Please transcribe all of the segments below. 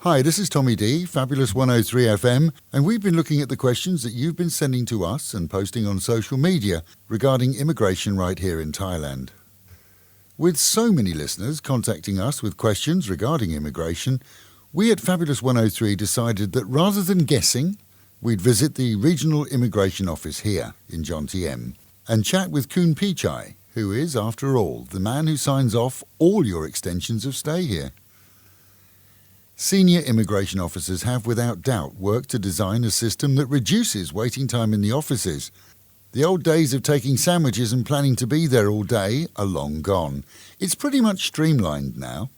Hi, this is Tommy D, Fabulous 103 FM, and we've been looking at the questions that you've been sending to us and posting on social media regarding immigration right here in Thailand. With so many listeners contacting us with questions regarding immigration, we at Fabulous 103 decided that rather than guessing, we'd visit the Regional Immigration Office here in John TM and chat with Kun Pichai, who is, after all, the man who signs off all your extensions of stay here. Senior immigration officers have without doubt worked to design a system that reduces waiting time in the offices. The old days of taking sandwiches and planning to be there all day are long gone. It's pretty much streamlined now,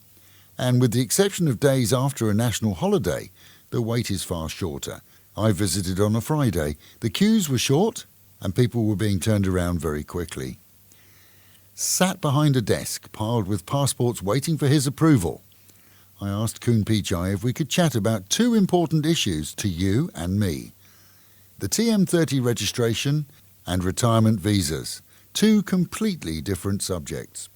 and with the exception of days after a national holiday, the wait is far shorter. I visited on a Friday. The queues were short and people were being turned around very quickly. Sat behind a desk piled with passports waiting for his approval, I asked Kun Pichai if we could chat about two important issues to you and me. The TM30 registration and retirement visas, two completely different subjects.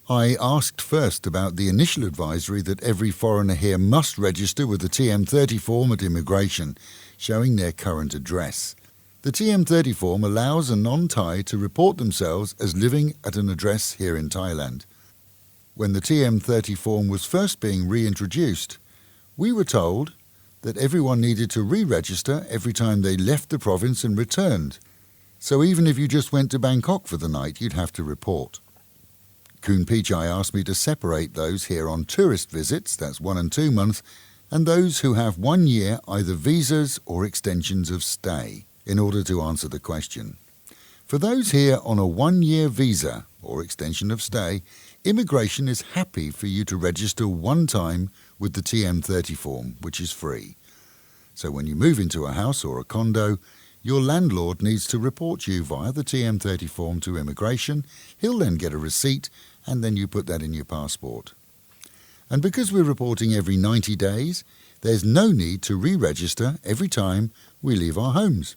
I asked first about the initial advisory that every foreigner here must register with the TM30 form at immigration, showing their current address. The TM30 form allows a non-Thai to report themselves as living at an address here in Thailand. When the TM30 form was first being reintroduced, we were told that everyone needed to re-register every time they left the province and returned. So even if you just went to Bangkok for the night, you'd have to report. Kun Pichai asked me to separate those here on tourist visits, that's 1 and 2 months, and those who have 1 year either visas or extensions of stay, in order to answer the question. For those here on a 1-year visa or extension of stay, immigration is happy for you to register one time with the TM30 form, which is free. So when you move into a house or a condo, your landlord needs to report you via the TM30 form to immigration. He'll then get a receipt, and then you put that in your passport. And because we're reporting every 90 days, there's no need to re-register every time we leave our homes.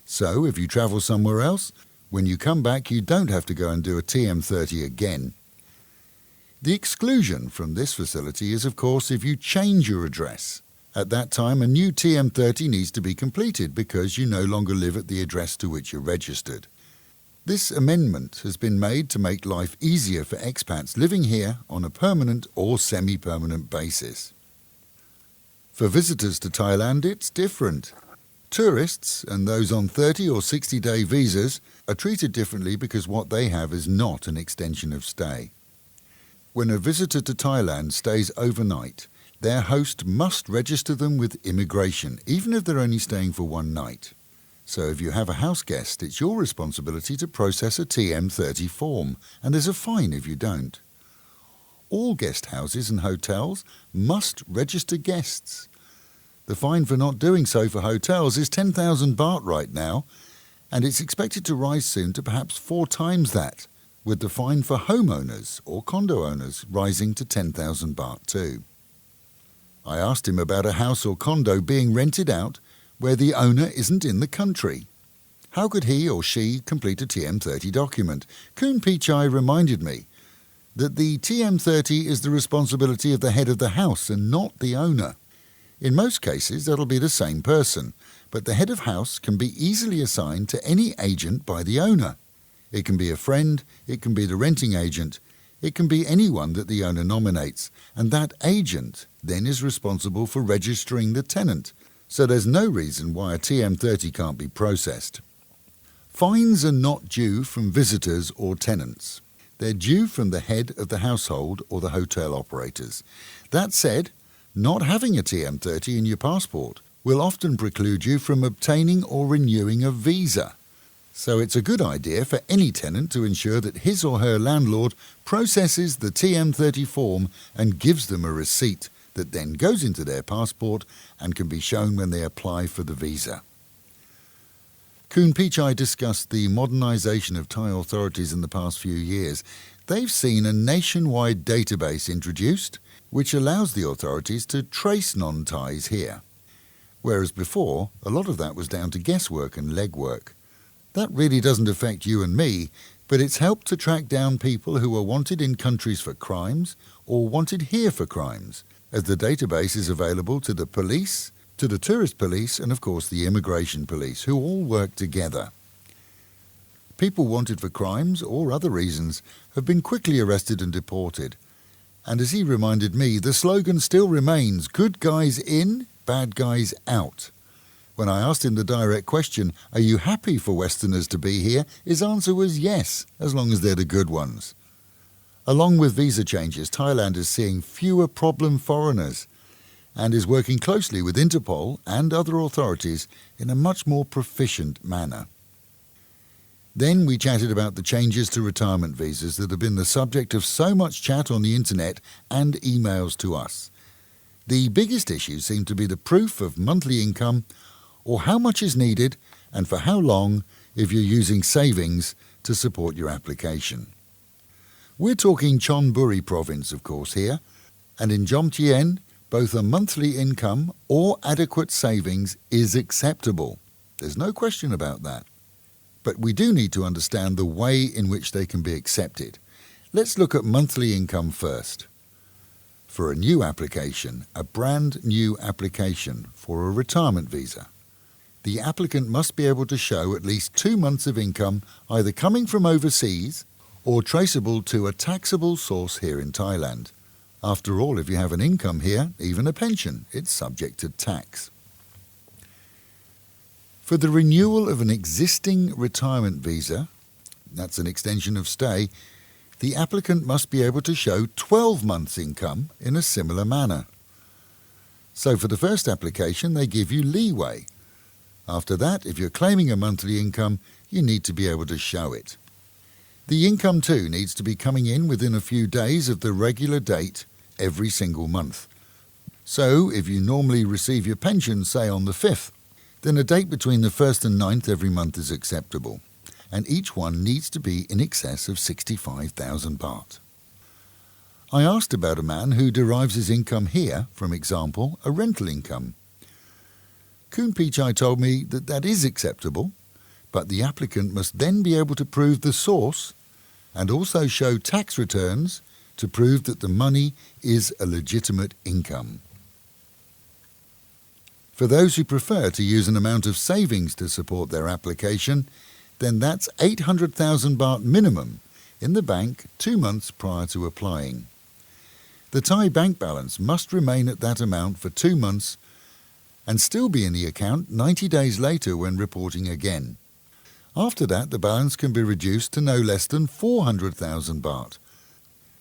So if you travel somewhere else, when you come back, you don't have to go and do a TM30 again. The exclusion from this facility is, of course, if you change your address. At that time, a new TM30 needs to be completed because you no longer live at the address to which you're registered. This amendment has been made to make life easier for expats living here on a permanent or semi-permanent basis. For visitors to Thailand, it's different. Tourists and those on 30 or 60-day visas are treated differently because what they have is not an extension of stay. When a visitor to Thailand stays overnight, their host must register them with immigration, even if they're only staying for 1 night. So if you have a house guest, it's your responsibility to process a TM30 form, and there's a fine if you don't. All guest houses and hotels must register guests. The fine for not doing so for hotels is 10,000 baht right now, and it's expected to rise soon to perhaps 4 times that, with the fine for homeowners or condo owners rising to 10,000 baht too. I asked him about a house or condo being rented out where the owner isn't in the country. How could he or she complete a TM30 document? Kun Pichai reminded me that the TM30 is the responsibility of the head of the house and not the owner. In most cases, that'll be the same person, but the head of house can be easily assigned to any agent by the owner. It can be a friend, it can be the renting agent, it can be anyone that the owner nominates, and that agent then is responsible for registering the tenant, so there's no reason why a TM30 can't be processed. Fines are not due from visitors or tenants. They're due from the head of the household or the hotel operators. That said, not having a TM30 in your passport will often preclude you from obtaining or renewing a visa. So it's a good idea for any tenant to ensure that his or her landlord processes the TM30 form and gives them a receipt that then goes into their passport and can be shown when they apply for the visa. Kun Pichai discussed the modernisation of Thai authorities in the past few years. They've seen a nationwide database introduced which allows the authorities to trace non-Thais here, whereas before a lot of that was down to guesswork and legwork. That really doesn't affect you and me, but it's helped to track down people who are wanted in countries for crimes or wanted here for crimes, as the database is available to the police, to the tourist police, and of course the immigration police, who all work together. People wanted for crimes or other reasons have been quickly arrested and deported. And as he reminded me, the slogan still remains, good guys in, bad guys out. When I asked him the direct question, are you happy for Westerners to be here? His answer was yes, as long as they're the good ones. Along with visa changes, Thailand is seeing fewer problem foreigners and is working closely with Interpol and other authorities in a much more proficient manner. Then we chatted about the changes to retirement visas that have been the subject of so much chat on the internet and emails to us. The biggest issues seem to be the proof of monthly income or how much is needed and for how long if you're using savings to support your application. We're talking Chonburi province, of course, here, and in Jomtien, both a monthly income or adequate savings is acceptable. There's no question about that. But we do need to understand the way in which they can be accepted. Let's look at monthly income first. For a new application, a brand new application for a retirement visa, the applicant must be able to show at least 2 months of income either coming from overseas or traceable to a taxable source here in Thailand. After all, if you have an income here, even a pension, it's subject to tax. For the renewal of an existing retirement visa, that's an extension of stay, the applicant must be able to show 12 months' income in a similar manner. So for the first application, they give you leeway. After that, if you're claiming a monthly income, you need to be able to show it. The income too needs to be coming in within a few days of the regular date every single month. So if you normally receive your pension, say on the 5th, then a date between the 1st and 9th every month is acceptable, and each one needs to be in excess of 65,000 baht. I asked about a man who derives his income here from, example, a rental income. Kun Pichai told me that that is acceptable, but the applicant must then be able to prove the source and also show tax returns to prove that the money is a legitimate income. For those who prefer to use an amount of savings to support their application, then that's 800,000 baht minimum in the bank 2 months prior to applying. The Thai bank balance must remain at that amount for 2 months and still be in the account 90 days later when reporting again. After that, the balance can be reduced to no less than 400,000 baht,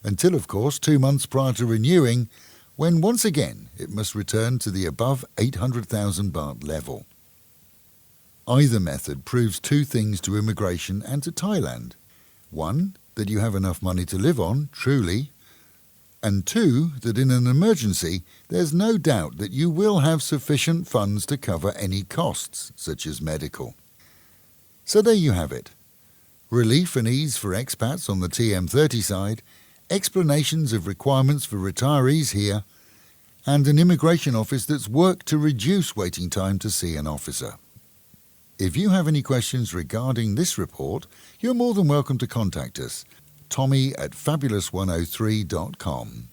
until, of course, 2 months prior to renewing, when once again it must return to the above 800,000 baht level. Either method proves 2 things to immigration and to Thailand. 1, that you have enough money to live on, truly, and 2, that in an emergency there's no doubt that you will have sufficient funds to cover any costs, such as medical. So there you have it. Relief and ease for expats on the TM30 side, explanations of requirements for retirees here, and an immigration office that's worked to reduce waiting time to see an officer. If you have any questions regarding this report, you're more than welcome to contact us. Tommy@fabulous103.com